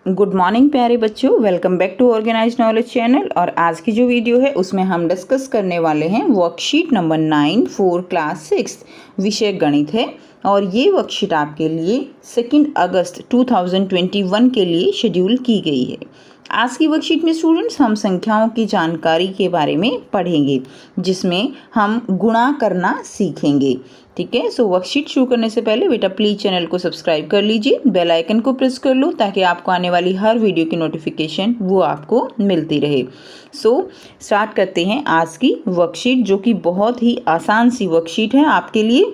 Good morning प्यारे बच्चों, welcome back to organise knowledge channel. और आज की जो वीडियो है उसमें हम डिस्कस करने वाले हैं वर्कशीट नंबर 9 फॉर क्लास 6 विषय गणित है। और ये वर्कशीट आपके लिए 2 अगस्त 2021 के लिए शेड्यूल की गई है। आज की वर्कशीट में स्टूडेंट्स हम संख्याओं की जानकारी के बारे में पढ़ेंगे, जिसमें हम गुणा करना सीखेंगे। ठीक है, सो वर्कशीट शुरू करने से पहले बेटा प्लीज़ चैनल को सब्सक्राइब कर लीजिए, बेल आइकन को प्रेस कर लो ताकि आपको आने वाली हर वीडियो की नोटिफिकेशन वो आपको मिलती रहे। सो स्टार्ट करते हैं आज की वर्कशीट, जो कि बहुत ही आसान सी वर्कशीट है आपके लिए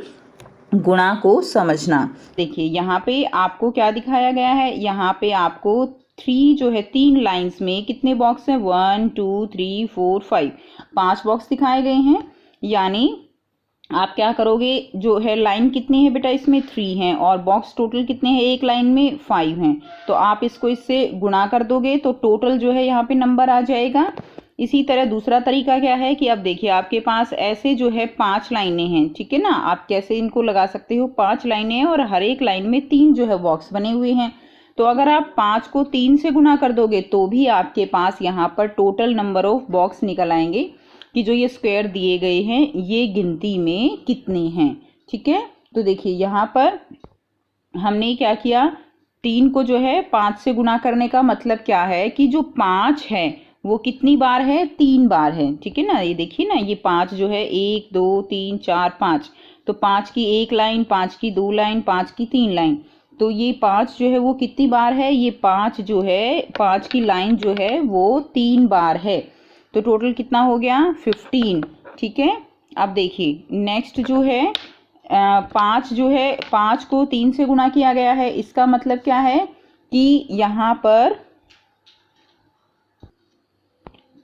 गुणा को समझना। देखिए यहाँ पे आपको क्या दिखाया गया है, यहाँ पे आपको 3 जो है 3 लाइंस में कितने बॉक्स हैं, 1 2 3 4 5 बॉक्स दिखाए गए हैं। यानी आप क्या करोगे, जो है लाइन कितनी है बेटा, इसमें 3 हैं और बॉक्स टोटल कितने हैं, एक लाइन में 5 हैं। तो आप इसको इससे गुणा कर दोगे तो टोटल जो है यहाँ पे नंबर आ जाएगा। इसी तरह दूसरा तरीका क्या है कि अब देखिए आपके पास ऐसे जो है 5 लाइनें हैं, ठीक है ना। आप कैसे इनको लगा सकते हो, 5 लाइनें हैं और हर एक लाइन में 3 जो है बॉक्स बने हुए हैं। तो अगर आप 5 को 3 से गुणा कर दोगे तो भी आपके पास यहाँ पर टोटल नंबर ऑफ बॉक्स निकल आएंगे कि जो ये स्क्वायर दिए गए हैं ये गिनती में कितने हैं। ठीक है, तो देखिए यहाँ पर हमने क्या किया, 3 को जो है 5 से गुणा करने का मतलब क्या है कि जो 5 है वो कितनी बार है, 3 बार है। ठीक है ना, ये देखिए ना, ये 5 जो है 1 2 3 4 5, तो 5 की 1 लाइन, 5 की 2 लाइन, 5 की 3 लाइन, तो ये 5 जो है वो कितनी बार है, ये 5 जो है 5 की लाइन जो है वो 3 बार है। तो टोटल कितना हो गया, 15। ठीक है, अब देखिए नेक्स्ट जो है 5 जो है 5 को 3 से गुणा किया गया है। इसका मतलब क्या है कि यहाँ पर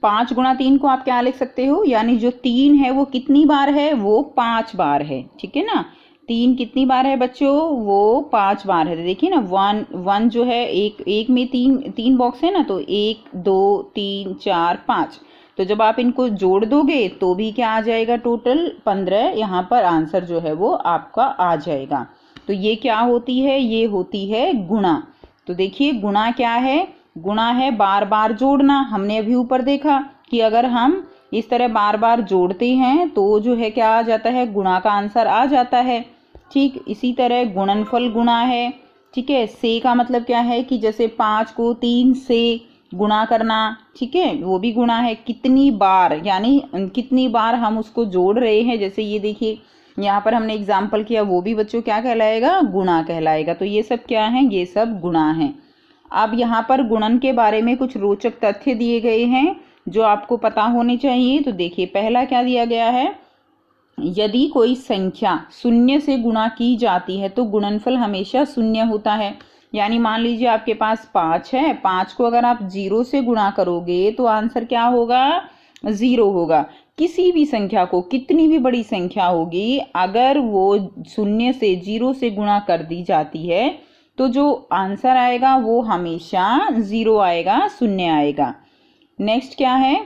5 गुणा 3 को आप क्या लिख सकते हो, यानी जो 3 है वो कितनी बार है, वो 5 बार है। ठीक है ना, 3 कितनी बार है बच्चों, वो 5 बार है। देखिए ना, 1 जो है एक में 3 बॉक्स है ना, तो 1 2 3 4 5, तो जब आप इनको जोड़ दोगे तो भी क्या आ जाएगा, टोटल 15 यहाँ पर आंसर जो है वो आपका आ जाएगा। तो ये क्या होती है, ये होती है गुणा। तो देखिए गुणा क्या है, गुणा है बार बार जोड़ना। हमने अभी ऊपर देखा कि अगर हम इस तरह बार बार जोड़ते हैं तो जो है क्या आ जाता है, गुणा का आंसर आ जाता है। ठीक इसी तरह गुणनफल गुणा है। ठीक है, से का मतलब क्या है कि जैसे 5 को 3 से गुणा करना, ठीक है, वो भी गुणा है। कितनी बार, यानी कितनी बार हम उसको जोड़ रहे हैं, जैसे ये देखिए यहाँ पर हमने एग्जाम्पल किया, वो भी बच्चों क्या कहलाएगा, गुणा कहलाएगा। तो ये सब क्या है, ये सब गुणा है। अब यहाँ पर गुणन के बारे में कुछ रोचक तथ्य दिए गए हैं जो आपको पता होने चाहिए। तो देखिए पहला क्या दिया गया है, यदि कोई संख्या शून्य से गुणा की जाती है तो गुणनफल हमेशा शून्य होता है। यानी मान लीजिए आपके पास 5 है, 5 को अगर आप 0 से गुणा करोगे तो आंसर क्या होगा, 0 होगा। किसी भी संख्या को, कितनी भी बड़ी संख्या होगी, अगर वो शून्य से 0 से गुणा कर दी जाती है तो जो आंसर आएगा वो हमेशा 0 आएगा, शून्य आएगा। नेक्स्ट क्या है,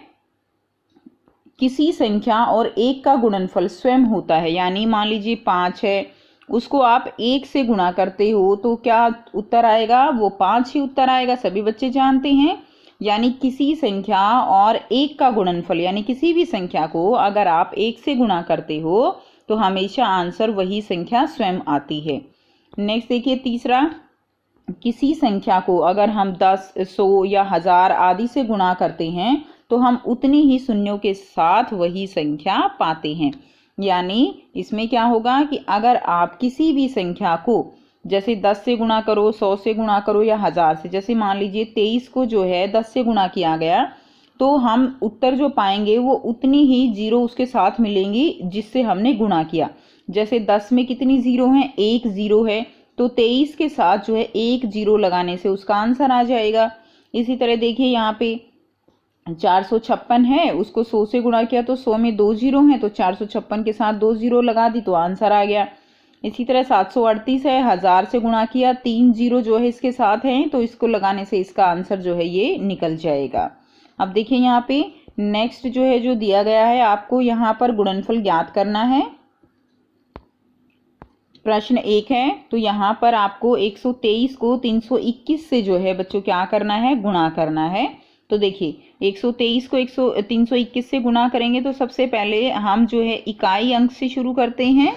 किसी संख्या और 1 का गुणनफल स्वयं होता है। यानी मान लीजिए 5 है, उसको आप 1 से गुणा करते हो तो क्या उत्तर आएगा, वो 5 ही उत्तर आएगा, सभी बच्चे जानते हैं। यानी किसी संख्या और 1 का गुणनफल, यानी किसी भी संख्या को अगर आप 1 से गुणा करते हो तो हमेशा आंसर वही संख्या स्वयं आती है। नेक्स्ट देखिए तीसरा, किसी संख्या को अगर हम 10 100 या 1000 आदि से गुणा करते हैं तो हम उतनी ही शून्यों के साथ वही संख्या पाते हैं। यानी इसमें क्या होगा कि अगर आप किसी भी संख्या को जैसे 10 से गुणा करो, 100 से गुणा करो या 1000 से, जैसे मान लीजिए 23 को जो है 10 से गुणा किया गया तो हम उत्तर जो पाएंगे वो उतनी ही जीरो उसके साथ मिलेंगी जिससे हमने गुणा किया। जैसे 10 में कितनी जीरो हैं, 1 जीरो है, तो 23 के साथ जो है 1 जीरो लगाने से उसका आंसर आ जाएगा। इसी तरह देखिए यहाँ पे 456 है, उसको 100 से गुणा किया तो 100 में 2 जीरो हैं, तो 456 के साथ 2 जीरो लगा दी तो आंसर आ गया। इसी तरह 738 है, 1000 से गुणा किया, 3 जीरो जो है इसके साथ हैं, तो इसको लगाने से इसका आंसर जो है ये निकल जाएगा। अब देखिए यहाँ पे नेक्स्ट जो है जो दिया गया है, आपको यहाँ पर गुणनफल ज्ञात करना है। प्रश्न 1 है, तो यहाँ पर आपको 123 को 321 से जो है बच्चों क्या करना है, गुणा करना है। तो देखिए 123 को 321 से गुणा करेंगे तो सबसे पहले हम जो है इकाई अंक से शुरू करते हैं।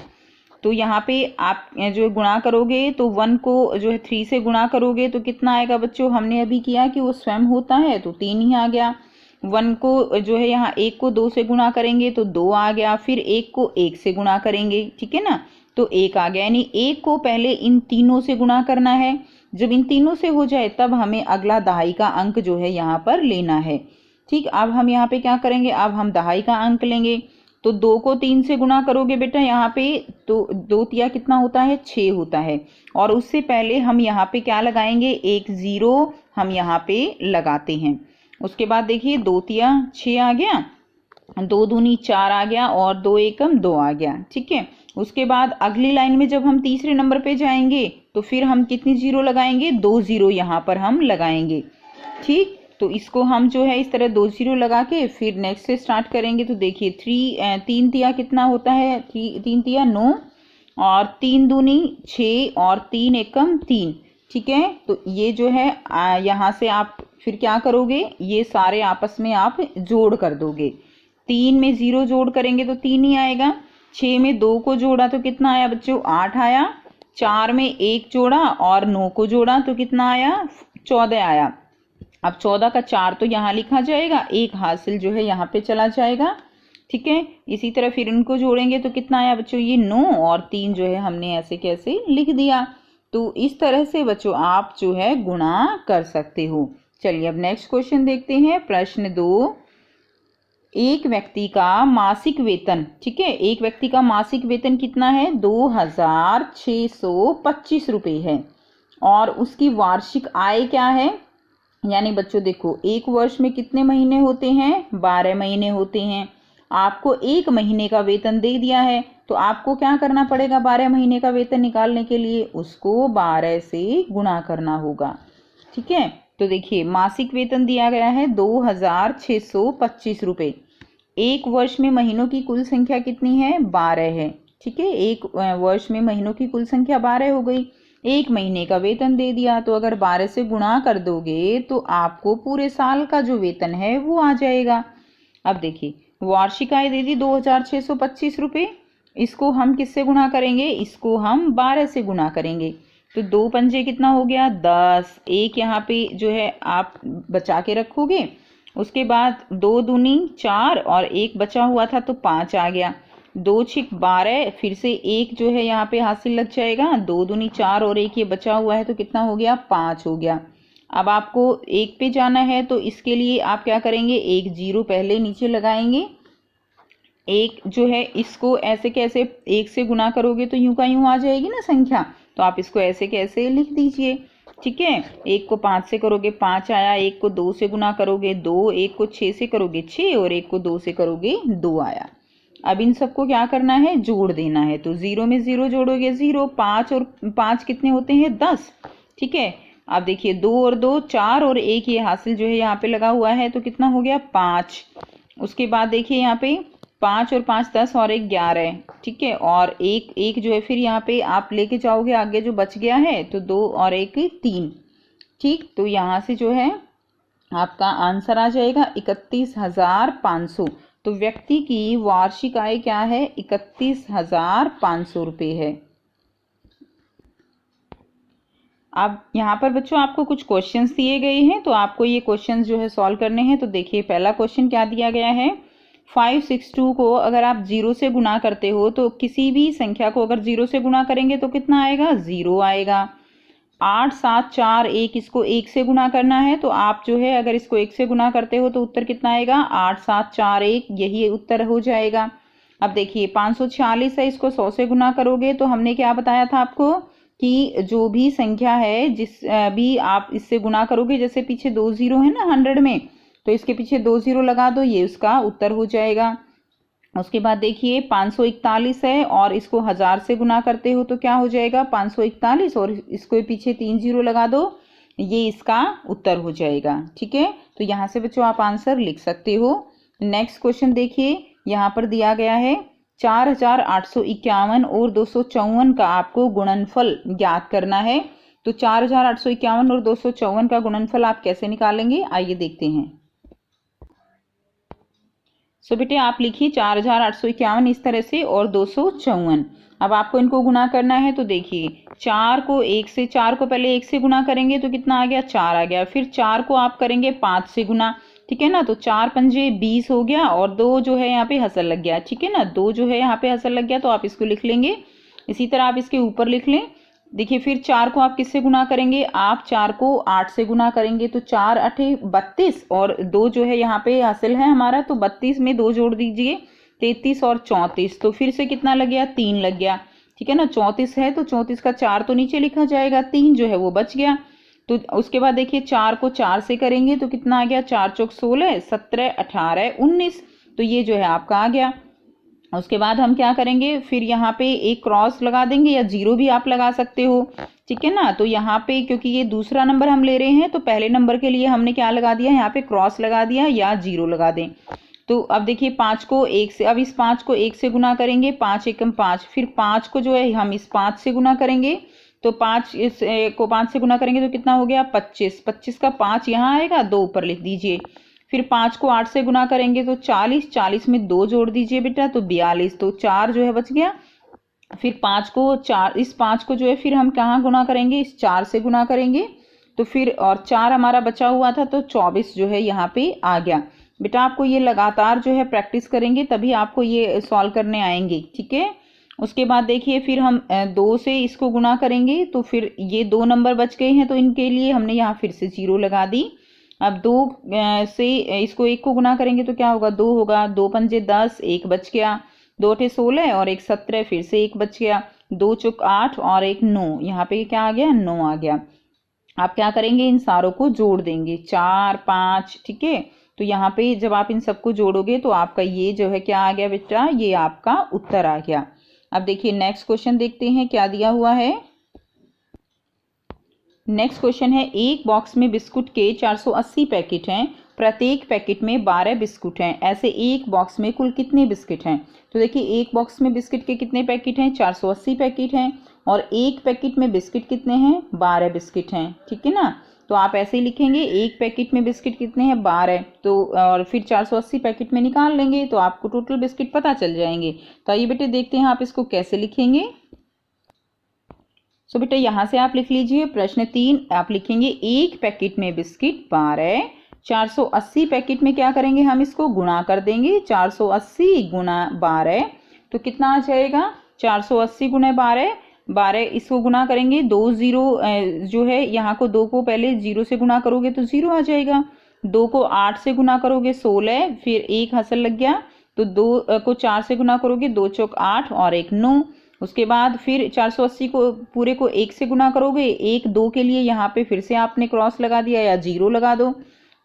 तो यहाँ पे आप जो गुणा करोगे तो 1 को जो है 3 से गुणा करोगे तो कितना आएगा बच्चों, हमने अभी किया कि वो स्वयं होता है तो 3 ही आ गया। 1 को जो है यहाँ 1 को 2 से गुणा करेंगे तो 2 आ गया, फिर 1 को 1 से गुणा करेंगे, ठीक है ना, तो 1 आ गया। यानी 1 को पहले इन तीनों से गुणा करना है। जब इन तीनों से हो जाए तब हमें अगला दहाई का अंक जो है यहाँ पर लेना है। ठीक, अब हम यहाँ पे क्या करेंगे, अब हम दहाई का अंक लेंगे। तो 2 को 3 से गुणा करोगे बेटा यहाँ पे, तो 2 तिया कितना होता है, 6 होता है। और उससे पहले हम यहाँ पे क्या लगाएंगे, एक 0 हम यहाँ पे लगाते हैं। उसके बाद देखिए 2 तिया 6 आ गया, 2 दूनी 4 आ गया और 2 एकम 2 आ गया, ठीक है। उसके बाद अगली लाइन में जब हम तीसरे नंबर पे जाएंगे तो फिर हम कितनी 0 लगाएंगे, 2 0 यहाँ पर हम लगाएंगे, ठीक। तो इसको हम जो है इस तरह 2 0 लगा के फिर नेक्स्ट से स्टार्ट करेंगे। तो देखिए 3 तिया कितना होता है, 3 तिया 9 और 3 दूनी 6 और 3 एकम 3, ठीक है। तो ये जो है यहाँ से आप फिर क्या करोगे, ये सारे आपस में आप जोड़ कर दोगे। 3 में 0 जोड़ करेंगे तो 3 ही आएगा। 6 में 2 को जोड़ा तो कितना आया बच्चों, 8 आया। 4 में 1 जोड़ा और 9 को जोड़ा तो कितना आया, 14 आया। अब 14 का 4 तो यहाँ लिखा जाएगा, 1 हासिल जो है यहाँ पे चला जाएगा, ठीक है। इसी तरह फिर इनको जोड़ेंगे तो कितना आया बच्चों, ये 9 और 3 जो है हमने ऐसे कैसे लिख दिया। तो इस तरह से बच्चों आप जो है गुणा कर सकते हो। चलिए अब नेक्स्ट क्वेश्चन देखते हैं। प्रश्न 2, एक व्यक्ति का मासिक वेतन, ठीक है, एक व्यक्ति का मासिक वेतन कितना है, 2625 रुपये है और उसकी वार्षिक आय क्या है। यानी बच्चों देखो एक वर्ष में कितने महीने होते हैं, 12 महीने होते हैं। आपको एक महीने का वेतन दे दिया है तो आपको क्या करना पड़ेगा, 12 महीने का वेतन निकालने के लिए उसको 12 से गुणा करना होगा, ठीक है। तो देखिए मासिक वेतन दिया गया है 2625 रुपये। एक वर्ष में महीनों की कुल संख्या कितनी है, 12 है, ठीक है। एक वर्ष में महीनों की कुल संख्या 12 हो गई। एक महीने का वेतन दे दिया तो अगर 12 से गुणा कर दोगे तो आपको पूरे साल का जो वेतन है वो आ जाएगा। अब देखिए वार्षिक आय दे दी 2625 रुपये, इसको हम किससे गुणा करेंगे, इसको हम 12 से गुणा करेंगे। तो 2 पंजे कितना हो गया, 10। एक यहाँ पे जो है आप बचा के रखोगे। उसके बाद 2 दूनी 4 और 1 बचा हुआ था तो 5 आ गया। 2 छिक 12, फिर से 1 जो है यहाँ पे हासिल लग जाएगा। 2 दूनी 4 और 1 ये बचा हुआ है तो कितना हो गया, 5 हो गया। अब आपको 1 पे जाना है तो इसके लिए आप क्या करेंगे, 1 0 पहले नीचे लगाएंगे। 1 जो है इसको ऐसे कैसे 1 से गुणा करोगे तो यूं का यूं आ जाएगी ना संख्या, तो आप इसको ऐसे कैसे लिख दीजिए, ठीक है। 1 को 5 से करोगे 5 आया, 1 को 2 से गुणा करोगे 2, 1 को 6 से करोगे 6 और 1 को 2 से करोगे 2 आया। अब इन सबको क्या करना है, जोड़ देना है। तो 0 में 0 जोड़ोगे 0, 5 और 5 कितने होते हैं, 10, ठीक है। अब देखिए 2 और 2 4 और 1 ये हासिल जो है यहाँ पे लगा हुआ है तो कितना हो गया, 5। उसके बाद देखिए यहाँ पे 5 और 5 10 और 1 11, ठीक है। और 1 जो है फिर यहाँ पे आप लेके जाओगे आगे जो बच गया है तो 2 और 1 3, ठीक। तो यहाँ से जो है आपका आंसर आ जाएगा 31,500। तो व्यक्ति की वार्षिक आय क्या है, 31,500 रुपये है। अब यहाँ पर बच्चों आपको कुछ क्वेश्चंस दिए गए हैं तो आपको ये क्वेश्चंस जो है सॉल्व करने हैं। तो देखिए पहला क्वेश्चन क्या दिया गया है, 562 को अगर आप 0 से गुणा करते हो तो किसी भी संख्या को अगर 0 से गुणा करेंगे तो कितना आएगा, 0 आएगा। 8 7 4 1 इसको 1 से गुणा करना है तो आप जो है अगर इसको 1 से गुणा करते हो तो उत्तर कितना आएगा, 8 7 4 1, यही उत्तर हो जाएगा। अब देखिए 546 है, इसको 100 से गुणा करोगे तो हमने क्या बताया था आपको कि जो भी संख्या है जिस भी आप इससे गुणा करोगे, जैसे पीछे 2 0 है ना 100 में, तो इसके पीछे 2 0 लगा दो, ये उसका उत्तर हो जाएगा। उसके बाद देखिए 541 है और इसको 1000 से गुणा करते हो तो क्या हो जाएगा, 541 और इसको पीछे 3 0 लगा दो, ये इसका उत्तर हो जाएगा, ठीक है। तो यहाँ से बच्चों आप आंसर लिख सकते हो। नेक्स्ट क्वेश्चन देखिए यहाँ पर दिया गया है 4851 और 254 का आपको गुणनफल ज्ञात करना है। तो 4851 और 254 का गुणनफल आप कैसे निकालेंगे, आइए देखते हैं। सो बेटे आप लिखिए 4851 इस तरह से और 254। अब आपको इनको गुणा करना है। तो देखिए 4 को 1 से, 4 को पहले 1 से गुणा करेंगे तो कितना आ गया, 4 आ गया। फिर 4 को आप करेंगे 5 से गुणा, ठीक है ना। तो 4 पंजे 20 हो गया और 2 जो है यहाँ पे हसल लग गया, ठीक है ना। 2 जो है यहाँ पे हसल लग गया तो आप इसको लिख लेंगे। इसी तरह आप इसके ऊपर लिख लें। देखिए फिर 4 को आप किससे गुणा करेंगे, आप 4 को 8 से गुणा करेंगे तो 4 8 32 और 2 जो है यहाँ पे हासिल है हमारा, तो 32 में 2 जोड़ दीजिए 33 और 34। तो फिर से कितना लग गया, 3 लग गया, ठीक है ना। 34 है तो 34 का 4 तो नीचे लिखा जाएगा, 3 जो है वो बच गया। तो उसके बाद देखिए 4 को 4 से करेंगे तो कितना आ गया, 4 चौक 16, 17 18 19। तो ये जो है आपका आ गया। उसके बाद हम क्या करेंगे, फिर यहाँ पे एक क्रॉस लगा देंगे या जीरो भी आप लगा सकते हो, ठीक है ना। तो यहाँ पे क्योंकि ये दूसरा नंबर हम ले रहे हैं तो पहले नंबर के लिए हमने क्या लगा दिया, यहाँ पे क्रॉस लगा दिया या जीरो लगा दें। तो अब देखिए 5 को 1 से, अब इस 5 को 1 से गुना करेंगे, 5 एकम 5। फिर 5 को जो है हम इस 5 से गुना करेंगे तो 5 इस को 5 से गुना करेंगे तो कितना हो गया, 25। 25 का 5 यहाँ आएगा, 2 ऊपर लिख दीजिए। फिर 5 को 8 से गुना करेंगे तो 40, 40 में 2 जोड़ दीजिए बेटा तो 42। तो 4 जो है बच गया। फिर 5 को 4, इस 5 को जो है फिर हम कहाँ गुना करेंगे, इस 4 से गुना करेंगे। तो फिर और 4 हमारा बचा हुआ था तो 24 जो है यहाँ पे आ गया। बेटा आपको ये लगातार जो है प्रैक्टिस करेंगे तभी आपको ये सॉल्व करने आएंगे, ठीक है। उसके बाद देखिए फिर हम 2 से इसको गुणा करेंगे तो फिर ये 2 नंबर बच गए हैं तो इनके लिए हमने यहाँ फिर से 0 लगा दी। अब 2 से इसको 1 को गुना करेंगे तो क्या होगा, 2 होगा। 2 पंजे 10, 1 बच गया। 2 अठे 16 और 1 17, फिर से 1 बच गया। 2 चौक 8 और 1 9, यहाँ पे क्या आ गया, 9 आ गया। आप क्या करेंगे, इन सारों को जोड़ देंगे 4 5, ठीक है। तो यहाँ पे जब आप इन सबको जोड़ोगे तो आपका ये जो है क्या आ गया बेटा, ये आपका उत्तर आ गया। अब देखिए नेक्स्ट क्वेश्चन देखते हैं क्या दिया हुआ है। नेक्स्ट क्वेश्चन है, एक बॉक्स में बिस्कुट के 480 पैकेट हैं, प्रत्येक पैकेट में 12 बिस्कुट हैं, ऐसे एक बॉक्स में कुल कितने बिस्किट हैं। तो देखिए एक बॉक्स में बिस्किट के कितने पैकेट हैं, 480 पैकेट हैं और एक पैकेट में बिस्किट कितने हैं, 12 बिस्किट हैं, ठीक है ना। तो आप ऐसे ही लिखेंगे, एक पैकेट में बिस्किट कितने हैं, 12। तो और फिर 480 पैकेट में निकाल लेंगे तो आपको टोटल बिस्किट पता चल जाएंगे। तो आइए बेटे देखते हैं आप इसको कैसे लिखेंगे। सो बेटा यहाँ से आप लिख लीजिए प्रश्न 3, आप लिखेंगे एक पैकेट में बिस्किट 12, 480 पैकेट में क्या करेंगे, हम इसको गुणा कर देंगे। 480 गुणा 12 तो कितना आ जाएगा, 480 गुणा 12, 12 इसको गुणा करेंगे, 2 0 जो है यहाँ को 2 को पहले 0 से गुणा करोगे तो 0 आ जाएगा। 2 को 8 से गुणा करोगे 16, फिर 1 हसल लग गया। तो 2 को 4 से गुणा करोगे, 2 चौक 8 और 1 9। उसके बाद फिर 480 को पूरे को 1 से गुणा करोगे, 1 2 के लिए यहाँ पे फिर से आपने क्रॉस लगा दिया या 0 लगा दो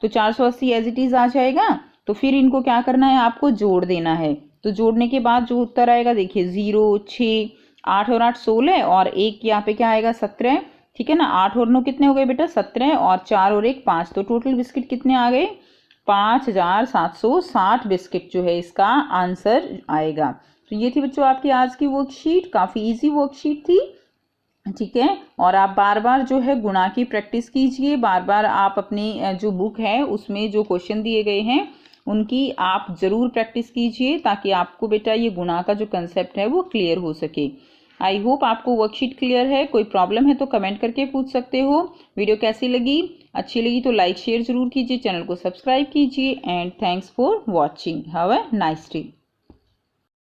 तो 480 एज इट इज आ जाएगा। तो फिर इनको क्या करना है, आपको जोड़ देना है। तो जोड़ने के बाद जो उत्तर आएगा देखिए 0 6 8 और 8 16 और 1 यहाँ पे क्या आएगा 17, ठीक है ना। 8 और 9 कितने हो गए बेटा 17 और 4 और 1 5। तो टोटल बिस्किट कितने आ गए, 5760 बिस्किट जो है इसका आंसर आएगा। तो ये थी बच्चों आपकी आज की वर्कशीट, काफ़ी इजी वर्कशीट थी, ठीक है। और आप बार बार जो है गुणा की प्रैक्टिस कीजिए, बार बार आप अपनी जो बुक है उसमें जो क्वेश्चन दिए गए हैं उनकी आप ज़रूर प्रैक्टिस कीजिए ताकि आपको बेटा ये गुणा का जो कंसेप्ट है वो क्लियर हो सके। आई होप आपको वर्कशीट क्लियर है। कोई प्रॉब्लम है तो कमेंट करके पूछ सकते हो। वीडियो कैसी लगी, अच्छी लगी तो लाइक शेयर ज़रूर कीजिए, चैनल को सब्सक्राइब कीजिए and thanks for watching. Have a nice day.